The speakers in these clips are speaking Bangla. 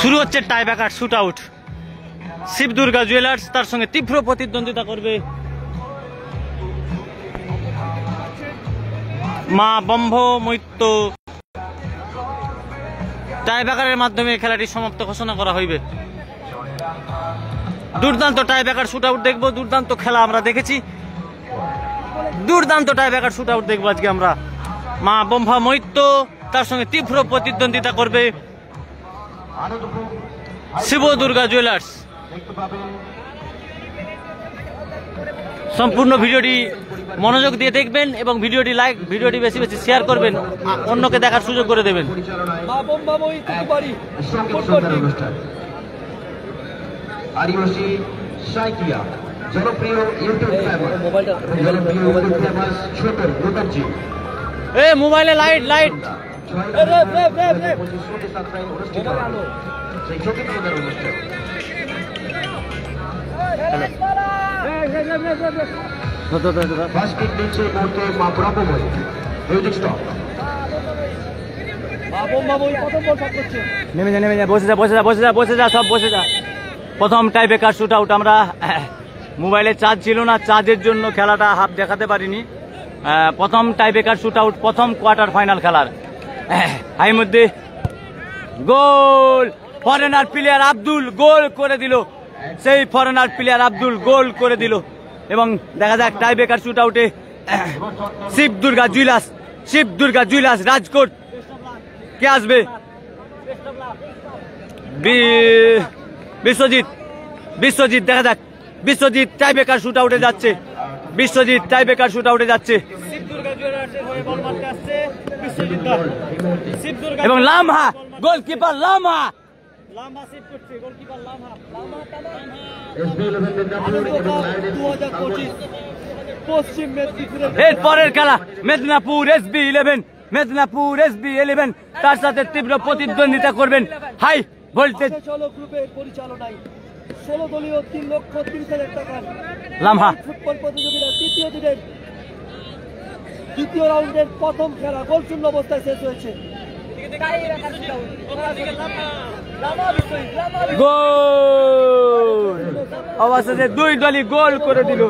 শুরু হচ্ছে tiebreaker shoot out. Shiv Durga jewellers তার সঙ্গে তীব্র প্রতিদ্বন্দ্বিতা করবে মা বম্ভ মৈত্য। টাইব্রেকারের মাধ্যমে খেলাটি সমাপ্ত ঘোষণা করা হইবে। দুর্দান্ত টাইব্রেকার শুট আউট দেখবো, দুর্দান্ত খেলা আমরা দেখেছি, দুর্দান্ত টাইব্রেকার শুট আউট দেখবো আজকে আমরা। মা বম্ভা মৈত্য তার সঙ্গে তীব্র প্রতিদ্বন্দ্বিতা করবে শিব দুর্গা জুয়েলার্স। সম্পূর্ণ ভিডিওটি মনোযোগ দিয়ে দেখবেন এবং ভিডিওটি বেশি বেশি শেয়ার করবেন, অন্যকে দেখার সুযোগ করে দেবেন। মোবাইলে লাইট লাইট নেমে যা, বসে যা, সব বসে যা। প্রথম টাইব্রেকার শুট আউট। আমরা মোবাইলে চার্জ ছিল না, চার্জের জন্য খেলাটা হাফ দেখাতে পারিনি। প্রথম টাইব্রেকার শুট আউট, প্রথম কোয়ার্টার ফাইনাল খেলার। এর মধ্যে গোল, ফরেনার প্লেয়ার আব্দুল গোল করে দিল, সেই ফরেনার প্লেয়ার আব্দুল গোল করে দিল। এবং দেখা যাক টাইব্রেকার শুট আউটে শিব দুর্গা জুয়েলার্স রাজকোট কে আসবে। বিশ্বজিৎ দেখা যাক, বিশ্বজিৎ টাইব্রেকার শুট আউটে যাচ্ছে, বিশ্বজিৎ টাইব্রেকার শুট আউটে যাচ্ছে। এবং লামহা গোলকিপার, লামহা এর পরের খেলা মেদিনীপুর SB11 তার সাথে তীব্র প্রতিদ্বন্দ্বিতা করবেন হাই ভোল্টেজ পরিচালনায় 16 দলীয় 3,30,000 টাকার লামহা ফুটবল প্রতিযোগিতা দ্বিতীয় রাউন্ডের প্রথম খেলা গোলশূন্য অবস্থায় শেষ হয়েছে। গোল অবশেষে দুই দলই গোল করে দিল।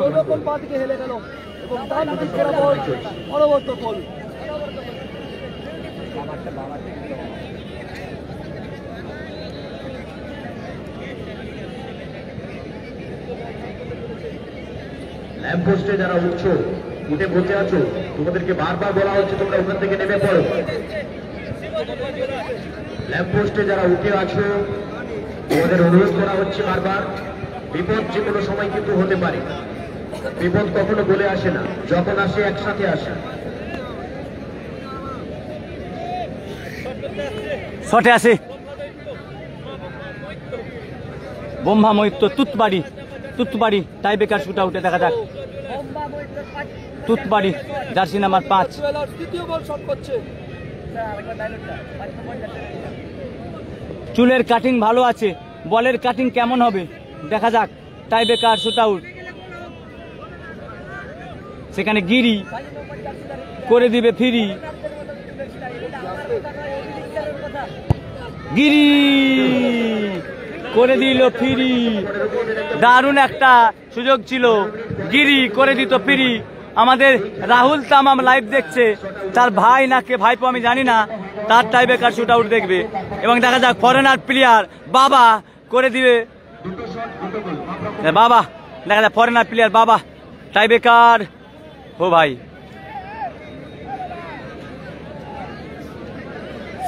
ল্যাম্পপোস্টে যারা উঠে বসে আছো, তোমাদেরকে বারবার বলা হচ্ছে তোমরা ওখান থেকে নেমে পড়ো। ল্যাম্পপোস্টে যারা উঠে আছো তোমাদের অনুরোধ করা হচ্ছে বারবার, বিপদ যে কোনো সময় কিন্তু হতে পারে। বিপদ কখনো বলে আসে না, যখন আসে একসাথে আসে। শটে আসে বোম্বা মৈত্য তুতবাড়ি টাইব্রেকার শুট আউটে দেখা যাক তুতবাড়ি জার্সি নাম্বার 5 চুলের কাটিং ভালো আছে, বলের কাটিং কেমন হবে দেখা যাক। টাইব্রেকার শুট আউট, সেখানে গিরি করে দিবে ফ্রি, গিরি করে দিল ফ্রি। দারুণ একটা সুযোগ ছিল, গিরি করে দিত ফ্রি। আমাদের রাহুল তামাম লাইভ দেখছে, তার ভাই নাকি ভাইপো আমি জানি না, তার টাইব্রেকার শুট আউট দেখবে। এবং দেখা যাক ফরেনার প্লেয়ার বাবা করে দিবে, বাবা দেখা যাক ফরেনার প্লেয়ার বাবা টাইব্রেকার। ও ভাই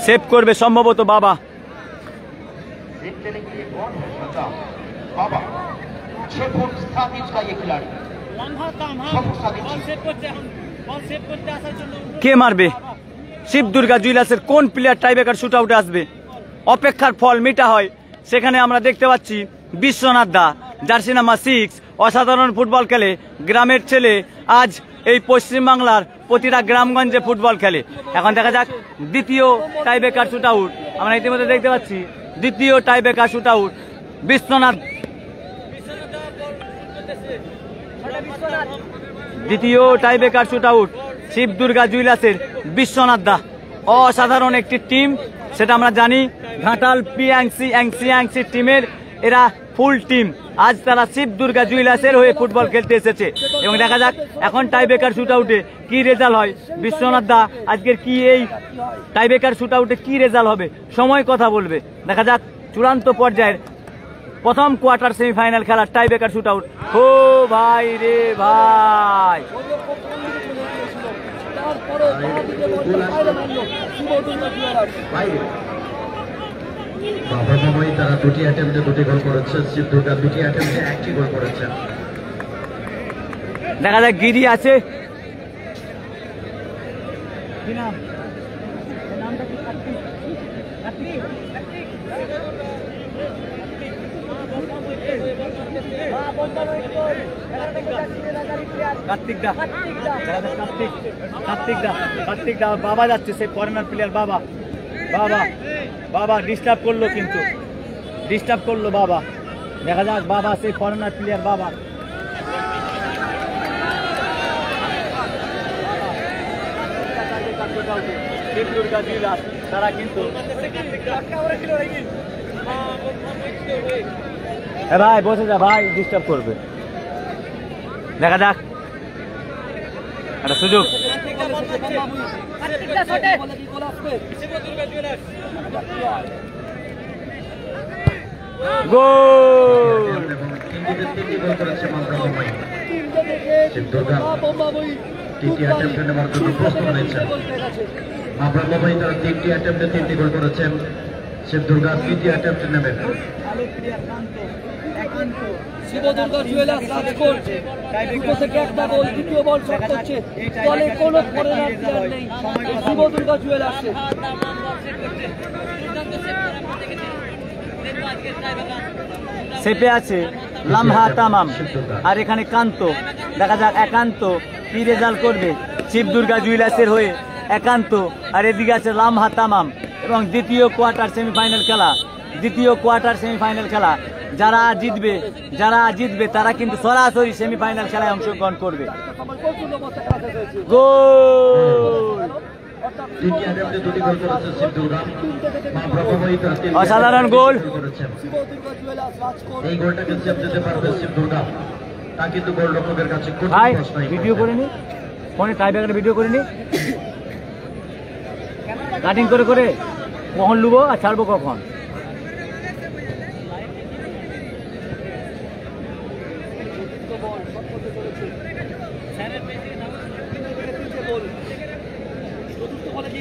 সেভ করবে সম্ভবত বাবা। কে মারবে? শিব দুর্গা জুয়েলার্সের কোন প্লেয়ার টাইব্রেকার শুট আউটে আসবে? অপেক্ষার ফল মিটা হয়। সেখানে আমরা দেখতে পাচ্ছি বিশ্বনাথ দা জার্সি নাম্বার 6 অসাধারণ ফুটবল খেলে, গ্রামের ছেলে, আজ এই পশ্চিমবাংলার প্রতিটা গ্রামগঞ্জে ফুটবল খেলে। এখন দেখা যাক দ্বিতীয় টাইব্রেকার শুট আউট। আমরা ইতিমধ্যে দেখতে পাচ্ছি দ্বিতীয় টাইব্রেকার শুট আউট বিশ্বনাথ, দ্বিতীয় tiebreaker shoot out Shiv Durga জুয়েলার্সের বিশ্বনাথ দা। অসাধারণ একটি টিম, সেটা আমরা জানি। ঘাটাল পিয়াংসি টিমের এরা ফুল টিম। আজ তারা শিব দুর্গা জুয়েলার্সের হয়ে ফুটবল খেলতে এসেছে এবং দেখা যাক এখন টাইব্রেকার শুট আউটে কি রেজাল্ট হয়। বিশ্বনাথ দা আজকের কি এই টাইব্রেকার শুট আউটে কি রেজাল্ট হবে, সময় কথা বলবে। দেখা যাক চূড়ান্ত পর্যায়ের প্রথম কোয়ার্টার সেমিফাইনাল খেলার টাইব্রেকার শুট আউট। ও ভাই রে ভাই, তারা দুটি অ্যাটেম্পটে দুটি গোল করেছে, শিব দুর্গা দুটি অ্যাটেম্পটে একটি গোল করেছে। দেখা যাক গিরি আছে কার্তিক দা বাবা যাচ্ছে, সে ফরেনার প্লেয়ার বাবা। বাবা ডিস্টার্ব করলো, কিন্তু ডিস্টার্ব করলো বাবা। দেখা যাক বাবা সেই ফরেনার প্লেয়ার বাবা। তারা কিন্তু ভাই বসে যা ভাই, ডিস্টার্ব করবে। দেখা যাক একটা সুযোগ। তিনটি অ্যাটেম্পটে তিনটি গোল করেছেন। শিব দুর্গা তৃতীয় অ্যাটেম্পটে নেবেন। শিব দুর্গা জুয়েলার্স রাজকোট দুটো থেকে একটা গোল, দ্বিতীয় বল শট করছে, দলে কোনো ফরেনার প্লেয়ার নেই শিব দুর্গা জুয়েলার্সে। সেপে আছে লামহা তামাম আর এখানে কান্ত। দেখা যাক একান্ত কি রেজাল্ট করবে শিব দুর্গা জুয়েলার্সের হয়ে। একান্ত আর এদিকে আছে লামহা তামাম এবং দ্বিতীয় কোয়ার্টার সেমিফাইনাল খেলা। যারা জিতবে তারা কিন্তু সরাসরি সেমিফাইনাল খেলায় অংশগ্রহণ করবে। অসাধারণ গোল। এই গোলটাকে সেভ দিতে পারবে শিব দুর্গা, তা কিন্তু গোলরক্ষকের কাছে ভিডিও করে নি, ফোনে টাইব্রেকারে ভিডিও করে নি, কাটিং করে কখন লুবো আর ছাড়বো কখন।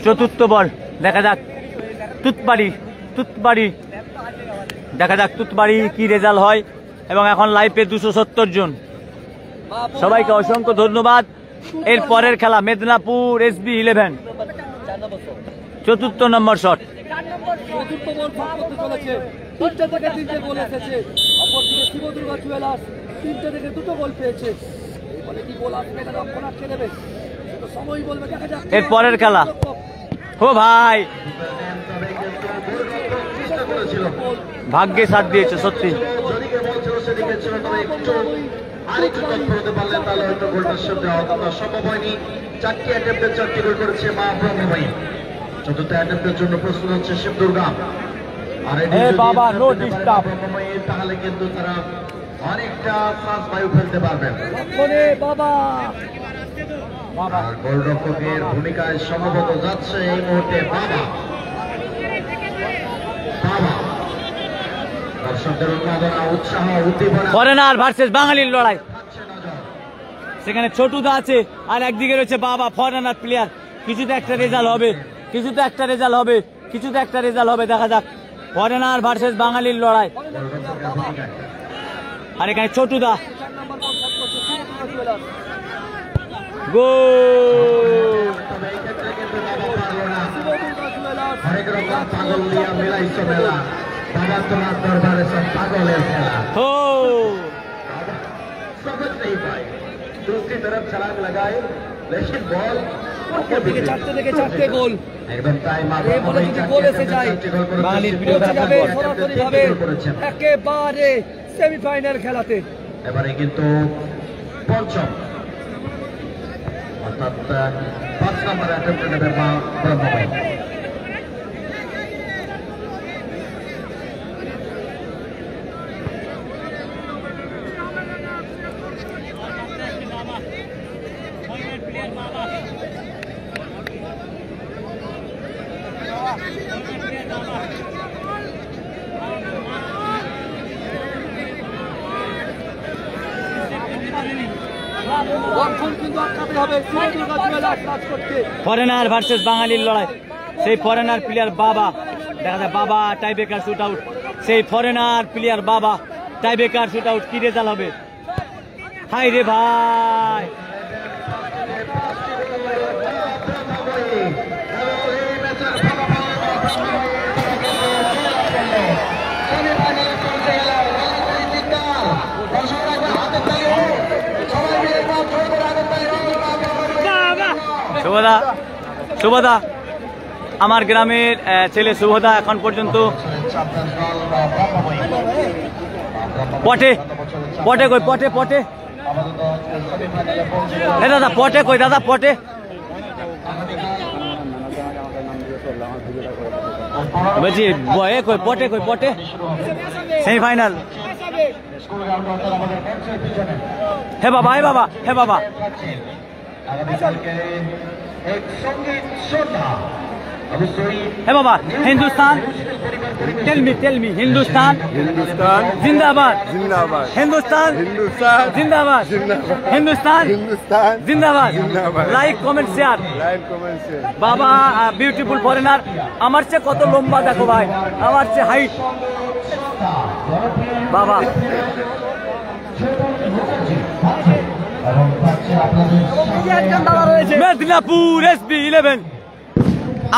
চতুর্থ বল, দেখা যাক তুতবাড়ি দেখা যাক তুতবাড়ি কি রেজাল্ট হয়। এবং এখন লাইভে 270 জন। সবাইকে অসংখ্য ধন্যবাদ। এর পরের খেলা মেদিনীপুর SB 11 চতুর্থ নম্বর শট। চতুর্থ বল করতে চলেছে, তিনটে থেকে তিনটে গোল এসেছে। অপরদিকে শিব দুর্গা জুয়েলার্স তিনটে থেকে দুটো গোল পেয়েছে। বলে কি গোল আসবে না, রক্ষণ আটকে দেবে, সেটা সময় বলবে। দেখা যাক এর পরের খেলা। ও ভাই ভাগ্যে সাথ দিয়েছে সত্যি। আরেকটু তৎপর হতে পারলে তাহলে হয়তো গোলটার সাথে সম্ভব হয়নি। চারটি অ্যাটেম্পটে চারটি গোল করেছে মা ব্রহ্মময়ী। চতুর্থ অ্যাটেম্পটের জন্য প্রস্তুত হচ্ছে শিব দুর্গা। আর তাহলে কিন্তু তারা অনেকটা শ্বাস বায়ু ফেলতে পারবেন। আর গোলরক্ষকের ভূমিকায় সম্ভবত যাচ্ছে এই মুহূর্তে বাবা। দর্শকদের উন্মাদনা, উৎসাহ, উদ্দীপনা। ফরেনার ভার্সেস বাঙালির লড়াই। সেখানে ছোটুদা আছে আর একদিকে রয়েছে বাবা, ফরেনার প্লেয়ার। কিছুতে একটা রেজাল্ট হবে, দেখা যাক ফরেনার ভার্সেস বাঙালির লড়াই। আর এখানে ছোটুদা बाबा तुम्हारा दरबार सब पागल है खेला हो समझ नहीं पाए। दूसरी तरफ छलांग लगाए लेकिन बॉल चारटे गोल एकदम टाइम गोल এসে যায় সরাসরি ভাবে একেবারে সেমিফাইনাল খেলাতে। এবারে কিন্তু পঞ্চম অর্থাৎ 5 নম্বর অ্যাটেম্পটে নেবে মা ব্রহ্মময়ী। রক্ষণ কিন্তু আটকাতে হবে শিবদুর্গা জুয়েলার্স রাজকোটকে। ফরেনার ভার্সেস বাঙালির লড়াই, সেই ফরেনার প্লেয়ার বাবা, দেখা যায় বাবা টাইব্রেকার শুট আউট, সেই ফরেনার প্লেয়ার বাবা টাইব্রেকার শুট আউট, কি রেজাল্ট হবে? হাই রে ভাই, শুভদা, শুভদা আমার গ্রামের ছেলে শুভদা এখন পর্যন্ত পটে পটে কই, পটে পটে এ দাদা পটে কই, দাদা পটে বলছি বয়ে কই, পটে কই, পটে সেমিফাইনাল। হে বাবা, হে বাবা, হে বাবা, হে বাবা, হিন্দুস্তান, টেল মি হিন্দুস্তান, हिंदुस्तान जिंदाबाद, जिंदाबाद, हिंदुस्तान हिंदुस्तान जिंदाबाद, जिंदाबाद, हिंदुस्तान हिंदुस्तान जिंदाबाद, जिंदाबाद। Like comment share. Live comment से বাবা বিউটিফুল ফরেনার, আমার চেয়ে কত লম্বা দেখো ভাই, আমার চেয়ে হাইট বাবা। মেদিনীপুর SB11,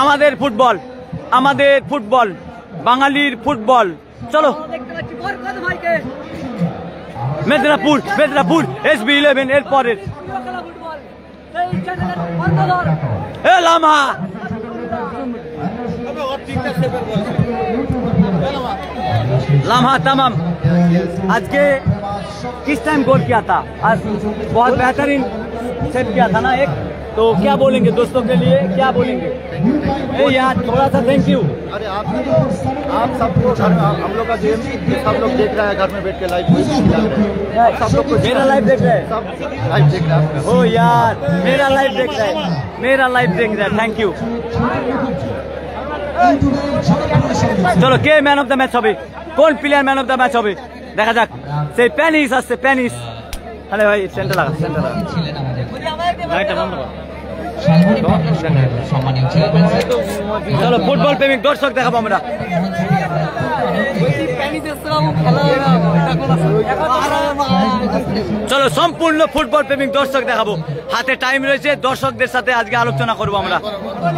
আমাদের ফুটবল, আমাদের ফুটবল, বাঙালির ফুটবল। চলো মেদিনীপুর, মেদিনীপুর SB11 এর পরের এ লামা, लाम्हा तमाम। आज के किस टाइम गोल किया था? आज बहुत बेहतरीन सेट किया था ना एक, तो क्या बोलेंगे दोस्तों के लिए, क्या बोलेंगे? ए यार थोड़ा सा थैंक यू। अरे आप सबको हम लोग का गेम सब लोग देख रहा है, घर में बैठ के लाइव सब लोग को मेरा लाइव देख रहे हैं, सब लाइव देख रहा है। ओ यार मेरा लाइव देख रहा है, मेरा लाइव देख रहा है, थैंक यू। চলো কে ম্যান অফ দ্য ম্যাচ হবে, কোন player man of the match হবে দেখা যাক। সেই প্যানিস আসছে, প্যানিস। আরে ভাই সেন্টার লাগা, সেন্টার লাগা, লাইটটা বন্ধ কর। চলো ফুটবল প্রেমিক দর্শক দেখাবো আমরা। চলো সম্পূর্ণ ফুটবল প্রেমিক দর্শক দেখাবো, হাতে টাইম রয়েছে, দর্শকদের সাথে আজকে আলোচনা করবো আমরা।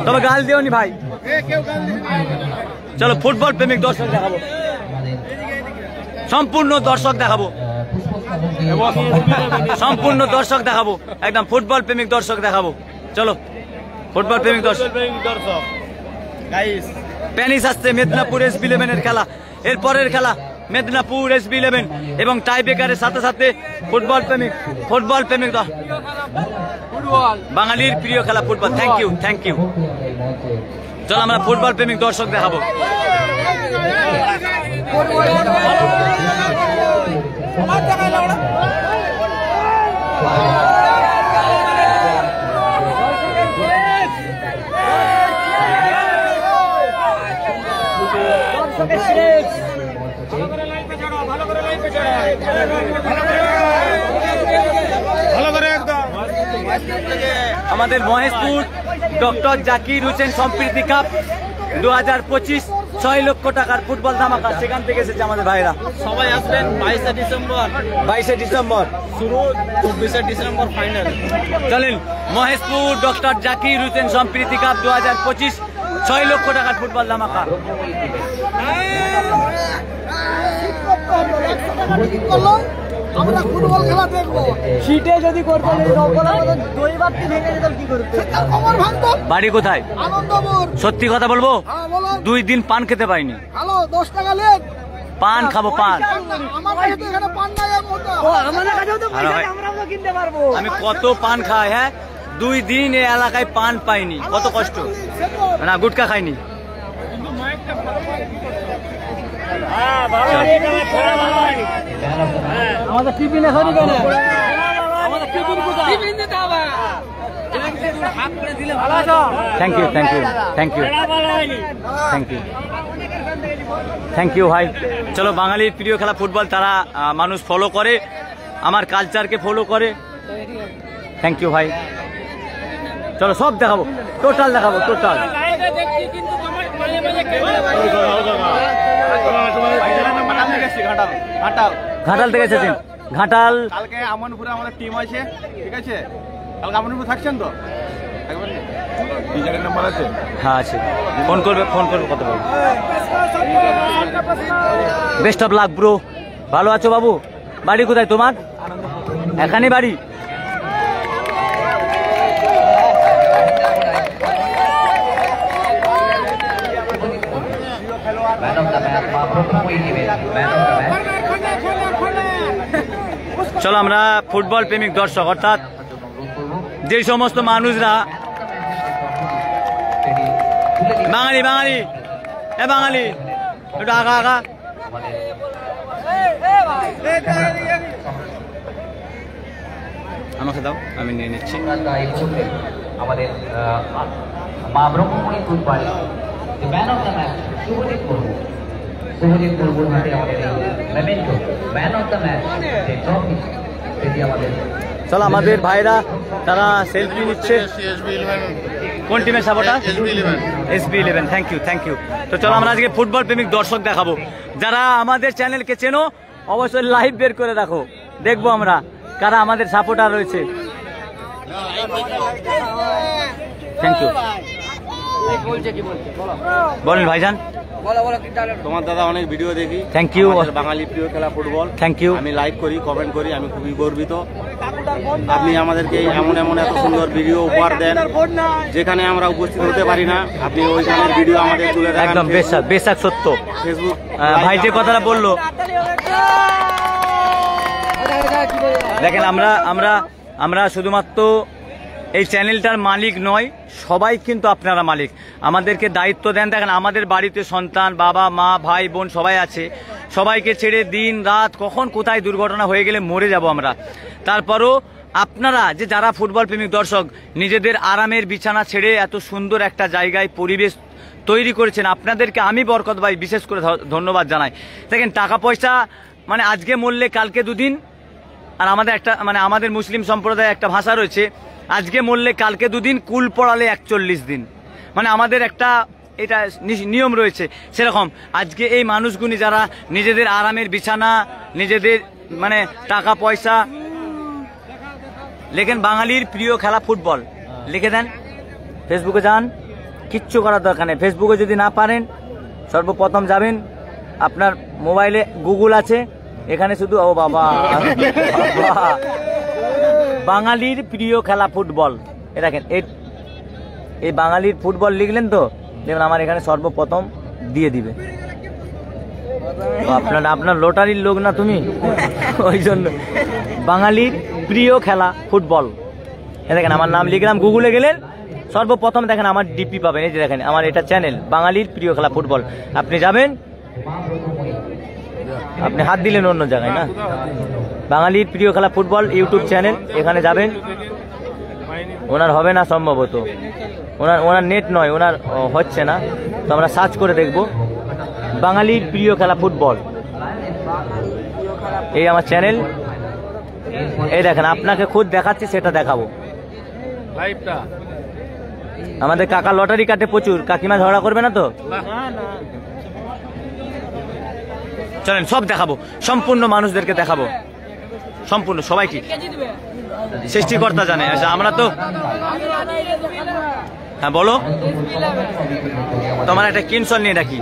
তবে গাল দিওনি ভাই। চলো ফুটবল প্রেমিক দর্শক দেখাবো, সম্পূর্ণ দর্শক দেখাবো, সম্পূর্ণ দর্শক দেখাবো, একদম ফুটবল প্রেমিক দর্শক দেখাবো। চলো ফুটবল প্রেমিক দর্শক, প্যানিস আসছে, মেদিনীপুর SB11 এর খেলা, এর পরের খেলা মেদিনীপুর SB11 এবং টাই ব্রেকারের সাথে সাথে ফুটবল প্রেমিক, ফুটবল প্রেমিক বাঙালির প্রিয় খেলা football. Thank you, thank you. চলো আমরা ফুটবল প্রেমিক দর্শক দেখাবো। আমাদের মহেশপুর ডক্টর জাকির হোসেন সম্প্রীতি কাপ 2025 6 লক্ষ টাকার ফুটবল ধামাকা, সেখান থেকে এসেছে আমাদের ভাইরা। সবাই আসবেন 22 ডিসেম্বর, 22 ডিসেম্বর শুরু 24 ডিসেম্বর ফাইনাল। চলেন মহেশপুর ডক্টর জাকির হোসেন সম্প্রীতি কাপ 2025 6 লক্ষ টাকার ফুটবল ধামাকা। আমরা ফুটবল খেলা দেখবো, শীতে যদি করতে বাড়ি কোথায়? আনন্দপুর। সত্যি কথা বলবো, হ্যাঁ বলুন। 2 দিন পান খেতে পাইনি। হ্যালো 10 টাকা লেট। পান খাবো, পান। আমার কাছে তো এখানে পান নাই এর মতো। আমাদের কাছেও তো পয়সা নেই, আমরাও তো কিনতে পারবো। আমি কত পান খাই, হ্যাঁ 2 দিন এই এলাকায় পান পাইনি, কত কষ্ট। না গুটকা খাইনি। আমাদের টিফিন এখনই কেন, আমাদের টিফিন কোথায়? টিফিন দিতে হবে। Thank you, thank you, thank you, thank you, thank you ভাই। চলো বাঙালির প্রিয় খেলা ফুটবল, তারা মানুষ ফলো করে, আমার কালচারকে ফলো করে, থ্যাংক ইউ ভাই। চলো সব দেখাবো, টোটাল দেখাবো, টোটাল। ঘাটাল থেকে এসেছেন? ঘাটাল কালকে আমনপুরে আমাদের টিম আছে, ঠিক আছে? কালকে আমনপুর থাকছেন তো? নাম্বার আছে? হ্যাঁ আছে, ফোন করবে, কত বলবো। Best of luck bro. ভালো আছো বাবু? বাড়ি কোথায় তোমার? এখানে বাড়ি? চলো আমরা ফুটবল প্রেমিক দর্শক, অর্থাৎ যে সমস্ত মানুষরা বাঙালি বাঙালি বাঙালি একটু আগা আগা, আমাকে দাও, আমি নিয়ে নিচ্ছি। আমাদের মা ব্রহ্মমণি ফুটবলে man of the match Subhajit Murmu. Subhajit মুর্মুর হাতে আমাদের এই memento man of the match যে ট্রফি, সেটি আমাদের। চলো আমাদের ভাইরা তারা সেলফি নিচ্ছে। কোন টিমের supporter? SB11। Thank you, thank you. তো চলো আমরা আজকে ফুটবল প্রেমিক দর্শক দেখাবো। যারা আমাদের চ্যানেলকে চেনো অবশ্যই লাইভ বের করে রাখো, দেখবো আমরা কারা আমাদের সাপোর্টার রয়েছে। Thank you. বলেন ভাইজান। তোমার দাদা অনেক ভিডিও দেখি। Thank you. বাঙালি প্রিয় খেলা ফুটবল। Thank you. আমি লাইক করি, কমেন্ট করি, আমি খুবই গর্বিত। আপনি আমাদেরকে এমন এমন এত সুন্দর ভিডিও উপহার দেন, যেখানে আমরা উপস্থিত হতে পারি না, আপনি ওইখানের ভিডিও আমাদের তুলে দেন। একদম বেশাক সত্য। ফেসবুক ভাই যে কথাটা বললো, দেখেন আমরা শুধুমাত্র এই চ্যানেলটার মালিক নয়, সবাই কিন্তু আপনারা মালিক। আমাদেরকে দায়িত্ব দেন। দেখেন আমাদের বাড়িতে সন্তান, বাবা মা ভাই বোন সবাই আছে, সবাইকে ছেড়ে দিন রাত কখন কোথায় দুর্ঘটনা হয়ে গেলে মরে যাব আমরা। তারপরও আপনারা যে যারা ফুটবল প্রেমিক দর্শক নিজেদের আরামের বিছানা ছেড়ে এত সুন্দর একটা জায়গায় পরিবেশ তৈরি করেছেন, আপনাদেরকে আমি বরকত ভাই বিশেষ করে ধন্যবাদ জানাই। দেখেন টাকা পয়সা মানে আজকে মরলে কালকে দুদিন, আর আমাদের একটা মানে আমাদের মুসলিম সম্প্রদায়ে একটা ভাষা রয়েছে, আজকে মরলে কালকে দুদিন, কুল পড়ালে 41 দিন। মানে আমাদের একটা এটা নিয়ম রয়েছে। সেরকম আজকে এই মানুষগুলি যারা নিজেদের আরামের বিছানা, নিজেদের মানে টাকা পয়সা, লেখেন বাঙালির প্রিয় খেলা ফুটবল, লিখে দেন, ফেসবুকে যান, কিচ্ছু করার দরকার নেই। ফেসবুকে যদি না পারেন সর্বপ্রথম যাবেন, আপনার মোবাইলে গুগল আছে, এখানে শুধু ও বাবা বাঙালির প্রিয় খেলা ফুটবল, এ দেখেন এই বাঙালির ফুটবল লিখলেন তো দেখুন আমার এখানে সর্বপ্রথম দিয়ে দিবে। আপনার লটারির লোক না তুমি, ওই জন্য বাঙালির প্রিয় খেলা ফুটবল, এ দেখেন আমার নাম লিখলাম, গুগলে গেলেন সর্বপ্রথম দেখেন আমার ডিপি পাবেন। এই যে দেখেন আমার এটা চ্যানেল বাঙালির প্রিয় খেলা ফুটবল, আপনি যাবেন, আপনি হাত দিলেন অন্য জায়গায় না, বাঙালির প্রিয় খেলা ফুটবল ইউটিউব চ্যানেল, এখানে যাবেন। ওনার হবে না সম্ভবত, ওনার নেট নয়, ওনার হচ্ছে না, তো আমরা সার্চ করে দেখব বাঙালির প্রিয় খেলা ফুটবল। এই আমার চ্যানেল, এই দেখেন আপনাকে খুদ দেখাচ্ছি, সেটা দেখাবো। আমাদের কাকা লটারি কাটে প্রচুর, কাকিমা ঝগড়া করবে না তো? চলেন সব দেখাবো, সম্পূর্ণ মানুষদেরকে দেখাবো, সম্পূর্ণ সবাইকে। সৃষ্টিকর্তা জানে, আচ্ছা আমরা তো হ্যাঁ বলো, তোমার একটা কিনসল নিয়ে রাখি।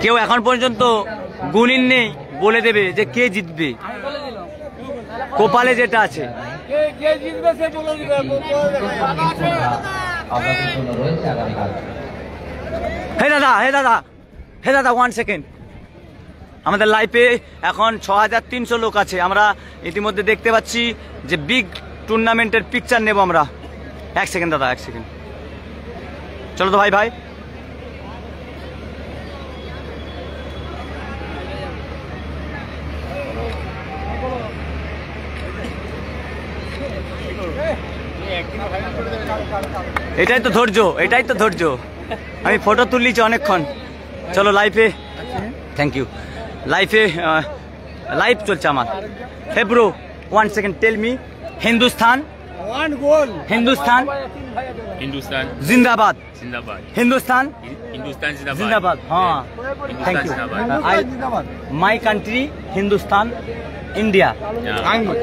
কেউ এখন পর্যন্ত গুণিন নেই বলে দেবে যে কে জিতবে, কোপালে যেটা আছে। হে দাদা 1 সেকেন্ড, আমাদের লাইফে এখন 6300 লোক আছে। আমরা ইতিমধ্যে দেখতে পাচ্ছি যে বিগ টুর্নামেন্টের পিকচার নেব আমরা। 1 সেকেন্ড দাদা, 1 সেকেন্ড, চলো তো ভাই এটাই তো ধৈর্য, আমি ফটো তুললিছি অনেকক্ষণ। চলো লাইফে, থ্যাংক ইউ, লাইফে লাইভ চলছে আমার। Hey bro, 1 second, tell me Hindustan, Hindustan Hindustan जिंदाबाद, जिंदाबाद, हिंदुस्तान हिंदुस्तान जिंदाबाद, जिंदाबाद। हाँ, thank you. My country Hindustan, India,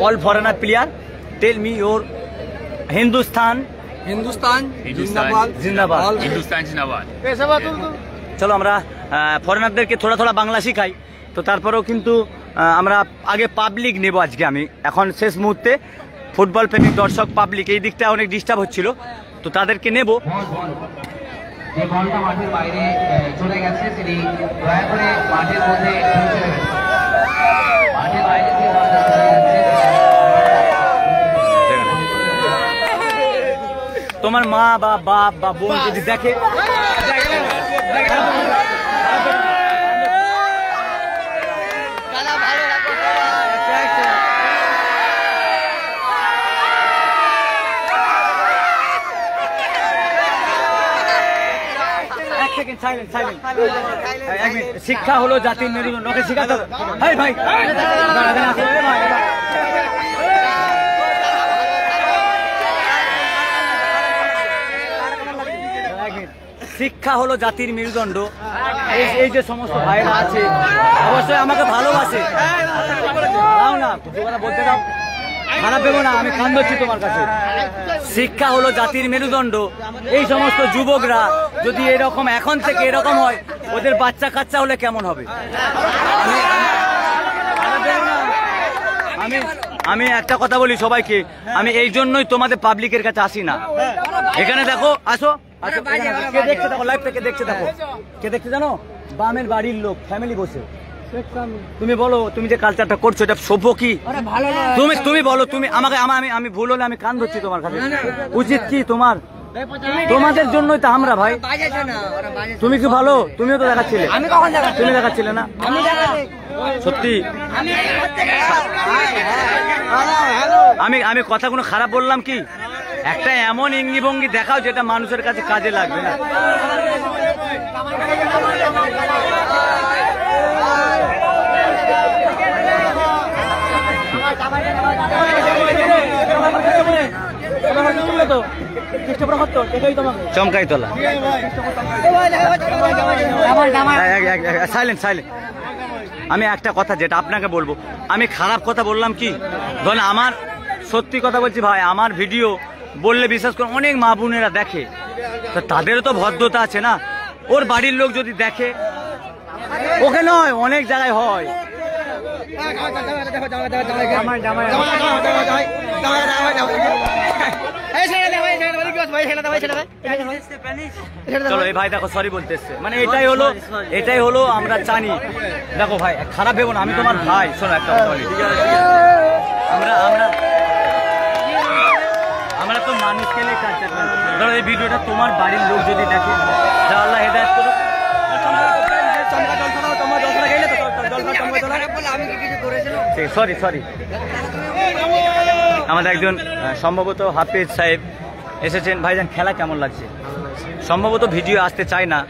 all foreigner player, tell me your Hindustan, Hindustan जिंदाबाद, जिंदाबाद। हिंदुस्तान जिंदाबाद। চলো আমরা ফরেনারদেরকে থোড়া থোড়া বাংলা শিখাই। তো তারপরেও কিন্তু আমরা আগে পাবলিক নেব আজকে। আমি এখন শেষ মুহূর্তে ফুটবল প্রেমিক দর্শক পাবলিক এই দিকটা অনেক ডিস্টার্ব হচ্ছিল, তো তাদেরকে নেব। যে বলটা মাঠের বাইরে চলে গেছে তিনি দয়া করে মাঠের মধ্যে পৌঁছে গেছে। মাঠের বাইরে যে বলটা চলে গেছে, তোমার মা বা বাপ বা বোন যদি দেখে, শিক্ষা হলো জাতির মেরুদণ্ড। ওকে শিখাতে হবে ভাই ভাই। শিক্ষা হলো জাতির মেরুদণ্ড। এই যে সমস্ত ভাইরা আছে অবশ্যই আমাকে ভালোবাসে, দাও না কিছু কথা বলতে দাও, খারাপ ভেবো না, আমি কান ধরছি তোমার কাছে। শিক্ষা হলো জাতির মেরুদণ্ড। এই সমস্ত যুবকরা যদি এরকম এখন থেকে এরকম হয়, ওদের বাচ্চা কাচ্চা হলে কেমন হবে? আমি একটা কথা বলি সবাইকে, আমি এই জন্যই তোমাদের পাবলিকের কাছে আসি না। এখানে দেখো, আসো আসো, কে দেখছে দেখো, লাইভ থেকে দেখছে দেখো, কে দেখছে জানো? বামের বাড়ির লোক, ফ্যামিলি বসে। তুমি বলো, তুমি যে কালচারটা করছো এটা সভ্য কি? তুমি বলো, তুমি আমাকে আমি ভুল হলে আমি কান ধরছি তোমার কাছে। উচিত কি তোমার? তোমাদের জন্যই তো আমরা ভাই। তুমি কি ভালো? তুমিও তো দেখাচ্ছিলে। তুমি দেখাচ্ছিলে না? সত্যি আমি কথাগুলো খারাপ বললাম কি? একটা এমন ইঙ্গি ভঙ্গি দেখাও যেটা মানুষের কাছে কাজে লাগবে না। চমকাই তোলা। Silent silent. আমি একটা কথা যেটা আপনাকে বলবো, আমি খারাপ কথা বললাম কি? ধরেন আমার সত্যি কথা বলছি ভাই, আমার ভিডিও বললে বিশ্বাস করে অনেক মা বোনেরা দেখে, তো তাদেরও তো ভদ্রতা আছে না। ওর বাড়ির লোক যদি দেখে, ওকে নয় অনেক জায়গায় হয়। চলো এই ভাই দেখো সরি বলতে এসছে, মানে এটাই হলো আমরা জানি। দেখো ভাই খারাপ ভেবো না, আমি তোমার ভাই। শোনো একটা কথা বলি, আমরা তো মানুষকে নিয়ে কালচার করি। ধরো এই ভিডিওটা তোমার বাড়ির লোক যদি দেখে, আল্লাহ হেদায়েত করুক। সরি আমাদের একজন সম্ভবত হাফিজ সাহেব এসেছেন। ভাইজান খেলা কেমন লাগছে? সম্ভবত ভিডিও আসতে চায় না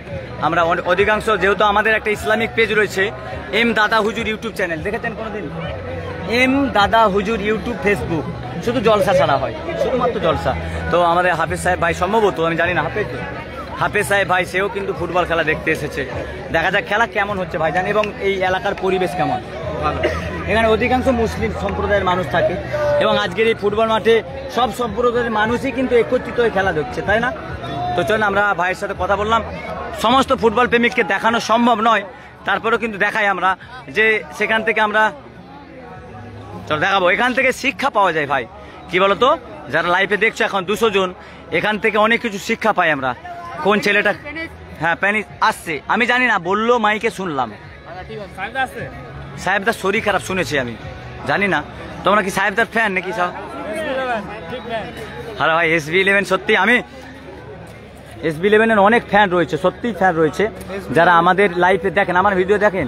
আমরা অধিকাংশ, যেহেতু আমাদের একটা ইসলামিক পেজ রয়েছে এম দাদা হুজুর ইউটিউব চ্যানেল, দেখেছেন কোনোদিন? এম দাদা হুজুর ইউটিউব ফেসবুক, শুধু জলসা ছাড়া হয়, শুধুমাত্র জলসা। তো আমাদের হাফিজ সাহেব ভাই সম্ভবত, আমি জানি না, হাফিজ সাহেব ভাই সেও কিন্তু ফুটবল খেলা দেখতে এসেছে। দেখা যাক খেলা কেমন হচ্ছে ভাইজান, এবং এই এলাকার পরিবেশ কেমন। এখানে অধিকাংশ মুসলিম সম্প্রদায়ের মানুষ থাকে, এবং আজকের এই ফুটবল মাঠে সব সম্প্রদায়ের মানুষই কিন্তু একত্রিত হয়ে খেলা দেখছে, তাই না? তো চলুন আমরা ভাইয়ের সাথে কথা বললাম। সমস্ত ফুটবল প্রেমিককে দেখানো সম্ভব নয়, তারপরেও কিন্তু দেখাই আমরা, যে সেখান থেকে আমরা চলো দেখাবো। এখান থেকে শিক্ষা পাওয়া যায় ভাই, কি বলতো? যারা লাইভে দেখছো এখন 200 জন, এখান থেকে অনেক কিছু শিক্ষা পাই আমরা। কোন ছেলেটা, হ্যাঁ প্যানিস আসছে, আমি জানি না, বললো মাইকে শুনলাম। সাহেবদার শরীর খারাপ শুনেছি, আমি জানি না। তোমরা কি সাহেবদার ফ্যান নাকি সব? হ্যাঁ ভাই SB11 সত্যি, আমি SB11-এর অনেক ফ্যান রয়েছে, সত্যিই ফ্যান রয়েছে, যারা আমাদের লাইভে দেখেন, আমার ভিডিও দেখেন,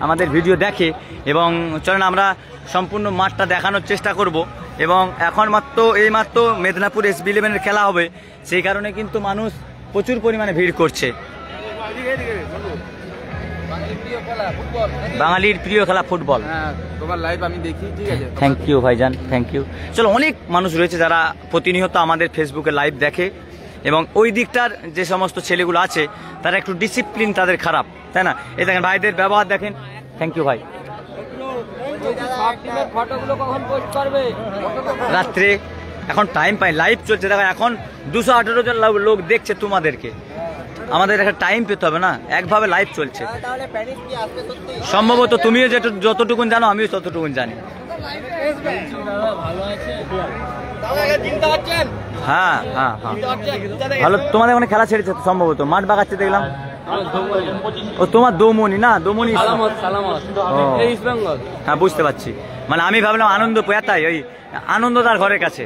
আমাদের ভিডিও দেখে। এবং চলেন আমরা সম্পূর্ণ মাঠটা দেখানোর চেষ্টা করব। এবং এখন মাত্র মেদিনীপুর SB11-এর খেলা হবে, সেই কারণে কিন্তু মানুষ প্রচুর পরিমাণে ভিড় করছে। বাঙালির প্রিয় খেলা ফুটবল। হ্যাঁ, তোমার লাইভ আমি দেখি, ঠিক আছে। থ্যাংক ইউ ভাইজান, থ্যাংক ইউ। চলো, অনেক মানুষ রয়েছে যারা প্রতিনিয়ত আমাদের ফেসবুকে লাইভ দেখে, এবং ওই দিকটার যে সমস্ত ছেলেগুলো আছে তারা একটু ডিসিপ্লিন তাদের খারাপ, তাই না? এই দেখেন ভাইদের ব্যবহার দেখেন। থ্যাংক ইউ ভাই। রাত্রে এখন টাইম পাই, লাইভ চলছে, দেখো এখন 218 জন লোক দেখছে তোমাদেরকে, আমাদের একটা টাইম পেতে হবে না, একভাবে লাইভ চলছে। সম্ভবত তুমিও যতটুকুন জানো আমিও ততটুকুন জানি। হ্যাঁ হ্যাঁ হ্যাঁ, ভালো। তোমাদের ওখানে খেলা ছেড়েছে তো সম্ভবত, মাঠ বাগাচ্ছে দেখলাম। ও তোমার দৌমনি না? দৌমনি, হ্যাঁ বুঝতে পারছি। মানে আমি ভাবলাম আনন্দ পেতাই, ওই আনন্দ তার ঘরের কাছে।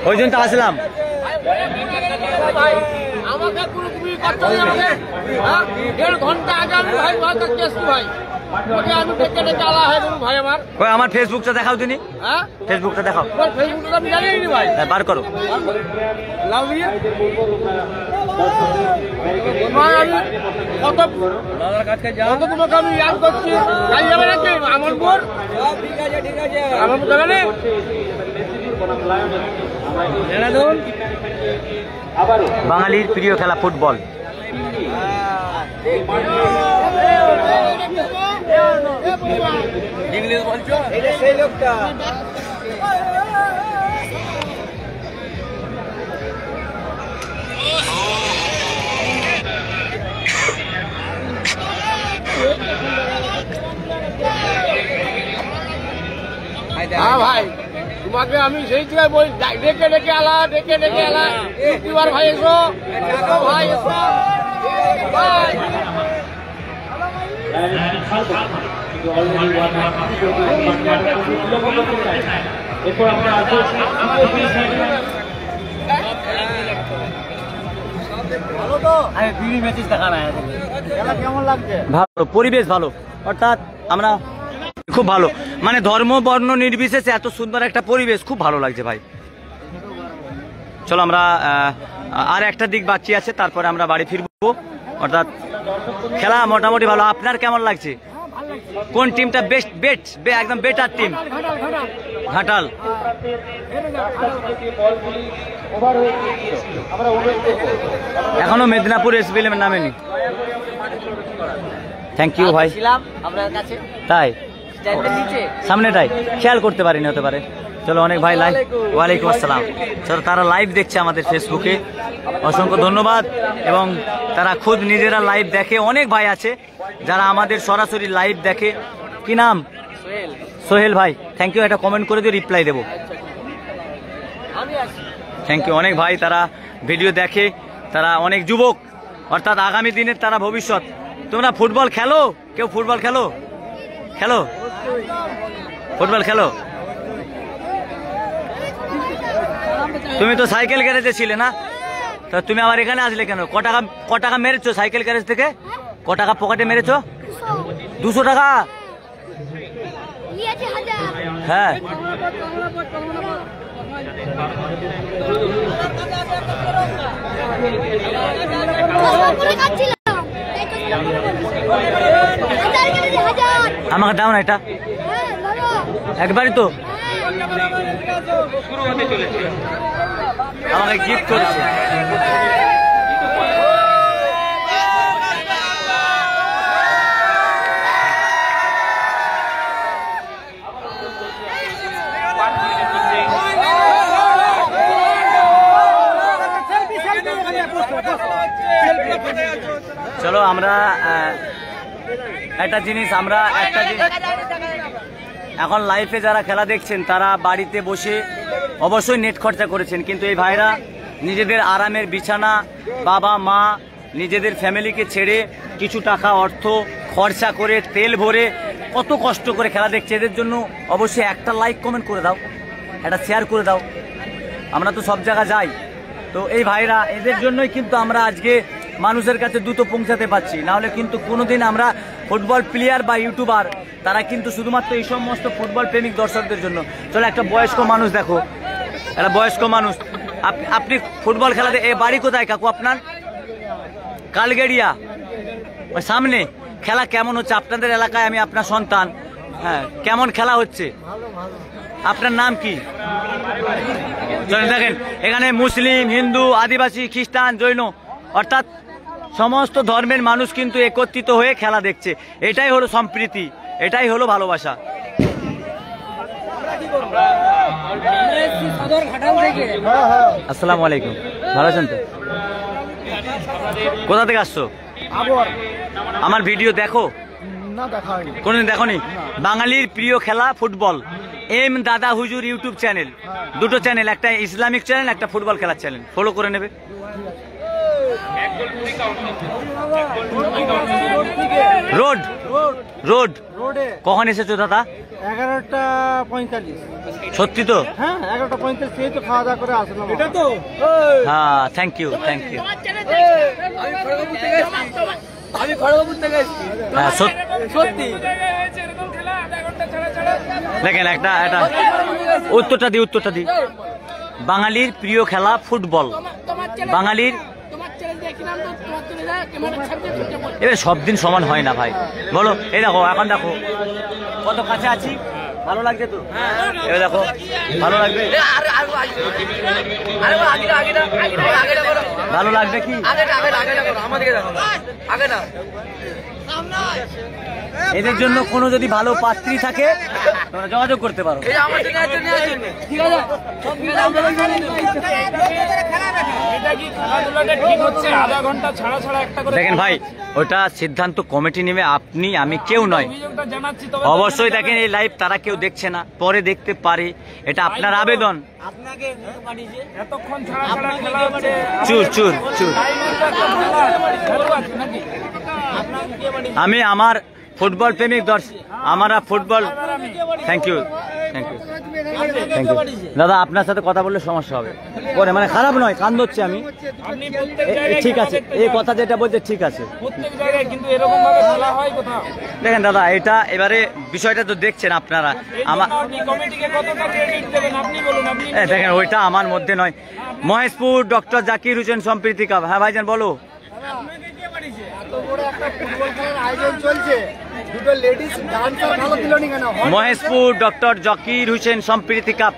ওই জন্য তো আসলাম। আমাকে কোনো তুমি করতে হবে, হ্যাঁ 1.5 ঘন্টা আগে আমি ভাই ভাই কাছে আসছি ভাই, ওকে আমি দেখে দেখে আলা হয় ভাই আমার। ওই আমার ফেসবুকটা দেখাও তুমি। হ্যাঁ, ফেসবুকটা দেখাও। তোমার ফেসবুকটা আমি জানি না ভাই। হ্যাঁ, বার করো। লাভ দিয়ে তোমার আমি কত দাদার কাছে যাও, কত তোমাকে আমি ইয়াদ করছি, যাই যাবে নাকি আমনপুর? ঠিক আছে ঠিক আছে, আমনপুর যাবে না? বাঙালির প্রিয় খেলা ফুটবল। ইংলিশ বলছো? এটা সেই লোকটা। হ্যাঁ ভাই, তোমাকে আমি সেই জায়গায় বই ডেকে ডেকে আলা, ডেকে ডেকে আলা। ইউটিউবার ভাই এসো, ভাই এসো ভাই। ভালো পরিবেশ, ভালো, অর্থাৎ আমরা খুব ভালো, মানে ধর্ম বর্ণ নির্বিশেষে এত সুন্দর একটা পরিবেশ, খুব ভালো লাগছে ভাই। চলো আমরা আর একটা দিক বাকি আছে, তারপরে আমরা বাড়ি ফিরবো। অর্থাৎ খেলা মোটামুটি ভালো। আপনার কেমন লাগছে? কোন টিমটা বেস্ট একদম বেটার টিম? ঘাটাল। এখনো মেদিনীপুর এসবিএম নামেনি। থ্যাংক ইউ ভাই। তাই সামনেটাই খেয়াল করতে পারিনি, হতে পারে। চলো, অনেক ভাই লাইভ। ওয়ালাইকুম আসসালাম। চলো, তারা লাইভ দেখছে আমাদের ফেসবুকে, অসংখ্য ধন্যবাদ। এবং তারা খুদ নিজেরা লাইভ দেখে। অনেক ভাই আছে যারা আমাদের সরাসরি লাইভ দেখে। কি নাম? সোহেল ভাই, থ্যাংক ইউ। একটা কমেন্ট করে দিয়ে রিপ্লাই দেবো। Thank you. অনেক ভাই তারা ভিডিও দেখে, তারা অনেক যুবক, অর্থাৎ আগামী দিনের তারা ভবিষ্যৎ। তোমরা ফুটবল খেলো? কেউ ফুটবল খেলো? ফুটবল খেলো? তুমি তো সাইকেল গ্যারেজে ছিলে না, তা তুমি আবার এখানে আসলে কেন? ক টাকা মেরেছো সাইকেল গ্যারেজ থেকে? ক টাকা পকেটে মেরেছো? 200 টাকা? হ্যাঁ, আমাকে দাও না এটা একবারই তো, আমাকে গিফট করেছে। চলো, আমরা একটা জিনিস এখন লাইফে যারা খেলা দেখছেন তারা বাড়িতে বসে অবশ্যই নেট খরচা করেছেন, কিন্তু এই ভাইরা নিজেদের আরামের বিছানা, বাবা মা, নিজেদের ফ্যামিলিকে ছেড়ে কিছু টাকা অর্থ খরচা করে তেল ভরে কত কষ্ট করে খেলা দেখছে। এদের জন্য অবশ্যই একটা লাইক কমেন্ট করে দাও, একটা শেয়ার করে দাও। আমরা তো সব জায়গা যাই, তো এই ভাইরা, এদের জন্যই কিন্তু আমরা আজকে মানুষের কাছে দ্রুত পৌঁছাতে পারছি, নাহলে কিন্তু কোনোদিন আমরা ফুটবল প্লেয়ার বা ইউটিউবার তারা কিন্তু শুধুমাত্র এই সমস্ত ফুটবল প্রেমিক দর্শকদের জন্য। চলো একটা বয়স্ক মানুষ দেখো, একটা বয়স্ক মানুষ। আপনি ফুটবল খেলাতে এ বাড়ি কোথায় কাকু আপনার? কালগেড়িয়া, ওই সামনে। খেলা কেমন হচ্ছে আপনাদের এলাকায়? আমি আপনার সন্তান, হ্যাঁ, কেমন খেলা হচ্ছে? আপনার নাম কি? দেখেন এখানে মুসলিম, হিন্দু, আদিবাসী, খ্রিস্টান, জৈন অর্থাৎ সমস্ত ধর্মের মানুষ কিন্তু একত্রিত হয়ে খেলা দেখছে। এটাই হলো সম্প্রীতি, এটাই হলো ভালোবাসা। আসসালামু আলাইকুম, ভালো আছেন তো? কোথা থেকে আসছো? আমার ভিডিও দেখো? কোনদিন দেখোনি? বাঙালির প্রিয় খেলা ফুটবল, এম দাদা হুজুর ইউটিউব চ্যানেল, দুটো চ্যানেল, একটা ইসলামিক চ্যানেল, একটা ফুটবল খেলার চ্যানেল, ফলো করে নেবে। রোড রোড কখন এসেছো দাদা? 11:45। সত্যি তো? হ্যাঁ, 11:45 খেয়ে তো খাওয়া দাওয়া করে আসলাম। এটা তো? হ্যাঁ, থ্যাংক ইউ, থ্যাংক ইউ। আমি খড়গপুর থেকে এসেছি। হ্যাঁ সত্যি। দেখেন একটা উত্তরটা দিই। বাঙালির প্রিয় খেলা ফুটবল, বাঙালির। এবার সব দিন সমান হয় না ভাই, বলো। এই দেখো, এখন দেখো কত কাছে আছি, ভালো লাগছে তো? এবার দেখো, ভালো লাগবে? ভালো লাগবে কি? এদের জন্য কোনো যদি ভালো পাত্রী থাকে তোমরা যোগাযোগ করতে পারো। দেখেন ভাই, ওটা সিদ্ধান্ত কমিটি নেবে, আপনি আমি কেউ নয়। অবশ্যই দেখেন এই লাইভ তারা কেউ দেখছে না, পরে দেখতে পারে, এটা আপনার আবেদন। চুর চুর চুর। আমি আমার ফুটবল প্রেমিক দর্শক, আমরা football. Thank you, thank you, thank you দাদা। আপনার সাথে কথা বললে সমস্যা হবে পরে, মানে খারাপ নয়, কান ধরছি আমি। ঠিক আছে, এই কথা যেটা বলছে ঠিক আছে। দেখেন দাদা, এটা এবারে বিষয়টা তো দেখছেন আপনারা। আমার দেখেন ওইটা আমার মধ্যে নয়। মহেশপুর ডক্টর জাকির হোসেন সম্প্রীতি কাপ। হ্যাঁ ভাইজান বলো। মহেশপুর ডক্টর জাকির হোসেন সম্প্রীতি কাপ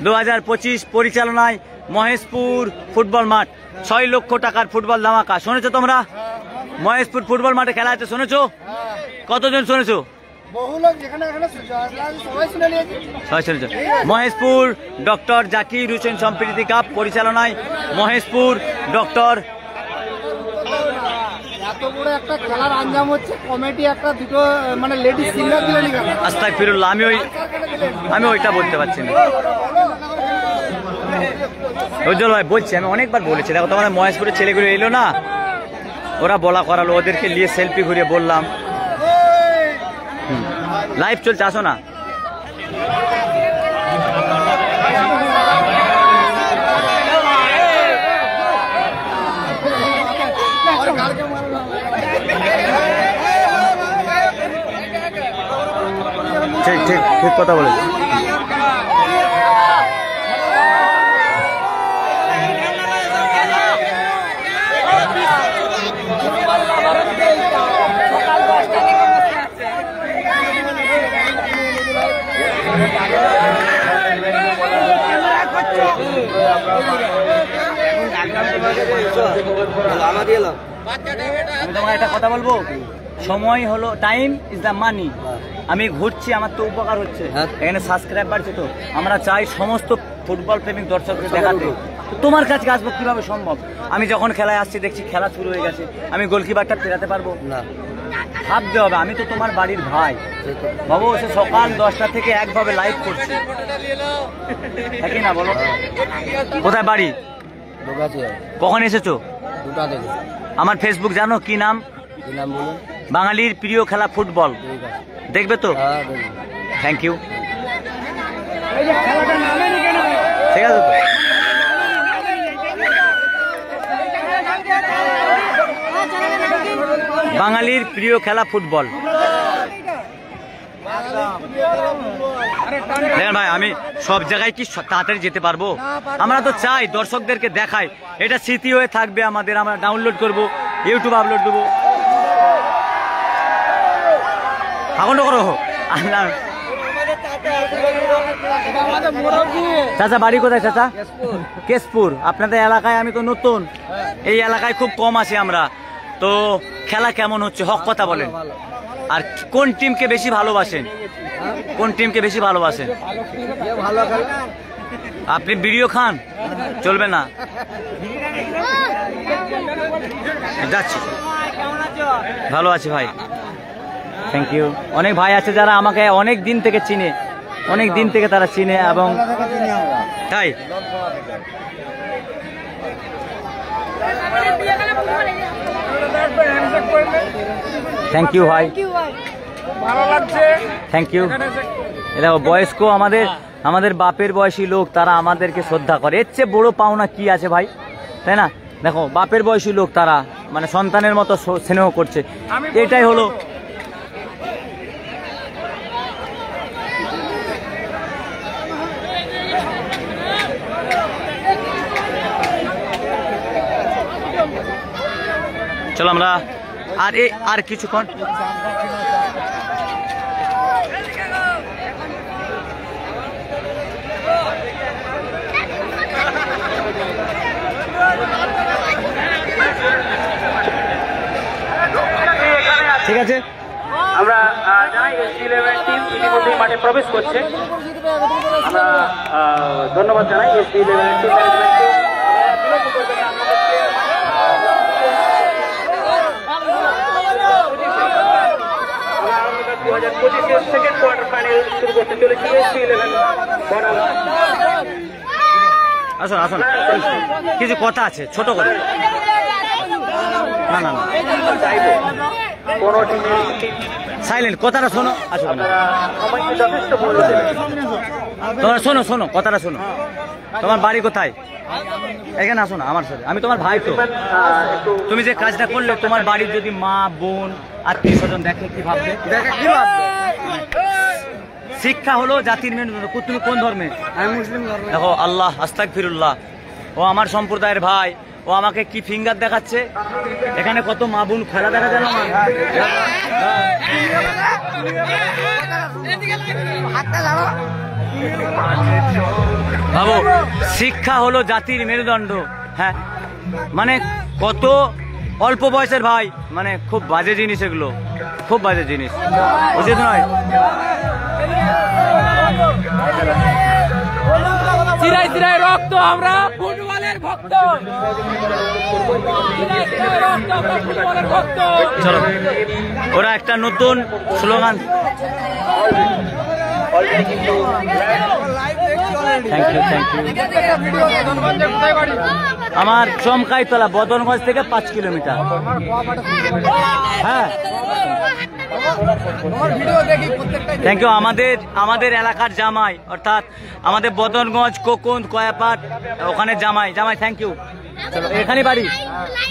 2025 পরিচালনায় মহেশপুর ফুটবল মাঠ, 6 লক্ষ টাকার ফুটবল ধামাকা। শুনেছো তোমরা? মহেশপুর ফুটবল মাঠে খেলা আছে, শুনেছো? কতজন শুনেছো? মহেশপুর ডক্টর জাকির হোসেন সম্প্রীতি কাপ পরিচালনায় মহেশপুর ডক্টর। এত বড় একটা খেলার আঞ্জাম হচ্ছে, কমিটি একটা দুটো মানে লেডিস সিঙ্গার দিলেন কেন? আস্তাগফিরুল্লাহ, আমি ওইটা বলতে পারছি না। উজ্জ্বল ভাই বলছি, আমি অনেকবার বলেছি, দেখো তোমার মহেশপুরের ছেলেগুলো এলো না, ওরা বলা করালো, ওদেরকে নিয়ে সেলফি ঘুরিয়ে বললাম। লাইভ চলছে, আসো না। ঠিক ঠিক ঠিক কথা বলেছে। আমি তোমাকে একটা কথা বলবো, সময় হলো, টাইম ইজ দ্য মানি। আমি ঘুরছি, আমার তো উপকার হচ্ছে, এখানে সাবস্ক্রাইব বাড়ছে, তো আমরা চাই সমস্ত ফুটবল প্রেমিক দর্শকদের দেখাতে। তোমার কাছে আসবো কিভাবে সম্ভব? আমি যখন খেলায় আসছি দেখছি খেলা শুরু হয়ে গেছে, আমি গোলকিপারটা ফেরাতে পারবো না? ভাবতে হবে, আমি তো তোমার বাড়ির ভাই বাবু। সে সকাল 10টা থেকে একভাবে লাইভ করছি, একই না বলো? কোথায় বাড়ি? কখন এসেছো? আমার ফেসবুক জানো কি নাম? বাঙালির প্রিয় খেলা ফুটবল। দেখবে তো? থ্যাংক ইউ, ঠিক আছে তো? বাঙালির প্রিয় খেলা ফুটবল। দেখেন ভাই, আমি সব জায়গায় কি তাড়াতাড়ি যেতে পারবো? আমরা তো চাই দর্শকদেরকে দেখাই, এটা স্মৃতি হয়ে থাকবে আমাদের। আমরা ডাউনলোড করব, ইউটিউব আপলোড দেবো। এখন করো চাচা, বাড়ি কোথায় চাচা? কেশপুর। আপনাদের এলাকায় আমি তো নতুন, এই এলাকায় খুব কম আছি আমরা। তো খেলা কেমন হচ্ছে, হক কথা বলেন। আর কোন টিমকে বেশি ভালোবাসেন? কোন টিমকে বেশি ভালোবাসেন? আপনি ভিডিও খান, চলবে না। যাচ্ছি, ভালো আছি ভাই, থ্যাংক ইউ। অনেক ভাই আছে যারা আমাকে অনেক দিন থেকে চিনে, অনেক দিন থেকে তারা চিনে, এবং তাই থ্যাংক ইউ ভাই, ভালো লাগছে, থ্যাংক ইউ। এটা বয়স্ক আমাদের বাপের বয়সী লোক, তারা আমাদেরকে শ্রদ্ধা করে। এর চেয়ে বড় পাওনা কি আছে ভাই, তাই না? দেখো, বাপের বয়সী লোক তারা মানে সন্তানের মতো স্নেহ করছে, এটাই হলো। চলো আমরা আর কিছুক্ষণ ঠিক আছে। আমরা জানাই SC11 টিম ইতিমধ্যেই মাঠে প্রবেশ করছে। আমরা ধন্যবাদ জানাই SC11 টিম ম্যানেজমেন্টকে। সেকেন্ড কোয়ার্টার ফাইনাল শুরু করতে চলেছি SC11 বনাম। আসুন আসুন, কিছু কথা আছে ছোট করে। না না না, সাইলেন্ট, কথাটা শোনো। আসুন, তোমরা শোনো শোনো, কথাটা শোনো। তোমার বাড়ি কোথায়? এখানে আসো না আমার সাথে, আমি তোমার ভাই। তো তুমি যে কাজটা করলে, তোমার বাড়ির যদি মা বোন আত্মীয় স্বজন দেখে কি ভাববে? শিক্ষা হলো জাতির মেরুদণ্ড। তুমি কোন ধর্মে? আমি মুসলিম ধর্ম। দেখো, আল্লাহ আস্তাগফিরুল্লাহ, ও আমার সম্প্রদায়ের ভাই, ও আমাকে কি ফিঙ্গার দেখাচ্ছে। এখানে কত মা বোন খেলা দেখা যায় না? ভাবো, শিক্ষা হলো জাতির মেরুদণ্ড। হ্যাঁ, মানে কত অল্প বয়সের ভাই, মানে খুব বাজে জিনিস এগুলো, খুব বাজে জিনিস, উচিত নয়। চিরাই চিরাই রক্ত, আমরা ফুটবলের ভক্ত। চলো, ওরা একটা নতুন slogan. Thank you, thank you. আমার চমকাইতলা, বদনগঞ্জ থেকে 5 কিলোমিটার। হ্যাঁ, থ্যাংক ইউ। আমাদের এলাকার জামাই, অর্থাৎ আমাদের বদনগঞ্জ, কোকুন, কয়াপাট, ওখানে জামাই। Thank you. এখানে বাড়ি,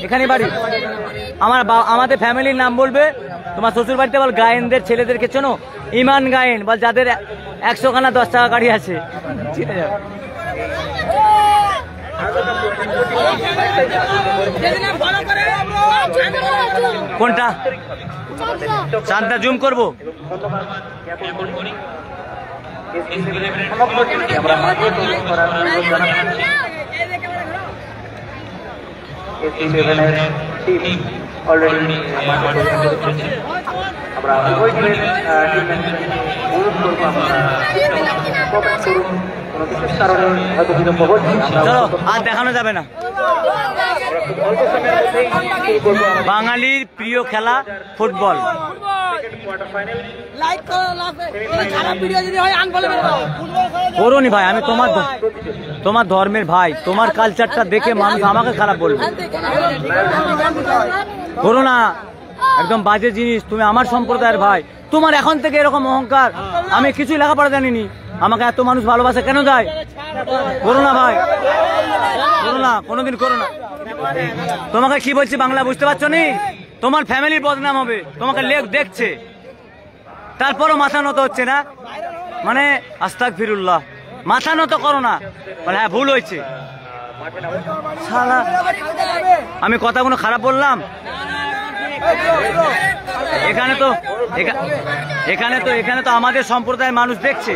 এখানে বাড়ি। আমাদের ফ্যামিলির নাম বলবে। তোমার শ্বশুর বাড়িতে বল গায়েনদের ছেলেদেরকে চেনো? ইমান গায়েন, বল যাদের 100 খানা 10 টাকা গাড়ি আছে। ঠিক আছে, কোনটা? চাঁদটা জুম করবো। অলরেডি আমরা ওই টিমের অনুরোধ করবো, আপনারা কোনো বিশেষ কারণে হয়তো বিলম্ব হচ্ছে, চলো আর দেখানো যাবে না। বাঙালির প্রিয় খেলা ফুটবল। করোনি ভাই, আমি তোমার ধর্মের ভাই, তোমার কালচারটা দেখে মানুষ আমাকে খারাপ বলবে। করো না, একদম বাজে জিনিস। তুমি আমার সম্প্রদায়ের ভাই, তোমার এখন থেকে এরকম অহংকার। আমি কিছুই লেখাপড়া জানিনি, আমাকে এত মানুষ ভালোবাসে কেন যায়? করো না ভাই, করো না, কোনোদিন করো না। তোমাকে কি বলছি বাংলা বুঝতে পারছো নি? তোমার ফ্যামিলির বদনাম হবে, তোমাকে লেখ দেখছে, তারপরও মাথা নত হচ্ছে না। মানে আস্তাগফিরুল্লাহ, মাথা নত করো না। মানে হ্যাঁ ভুল হয়েছে শালা, আমি কথাগুলো খারাপ বললাম। এখানে তো আমাদের সম্প্রদায়ের মানুষ দেখছে।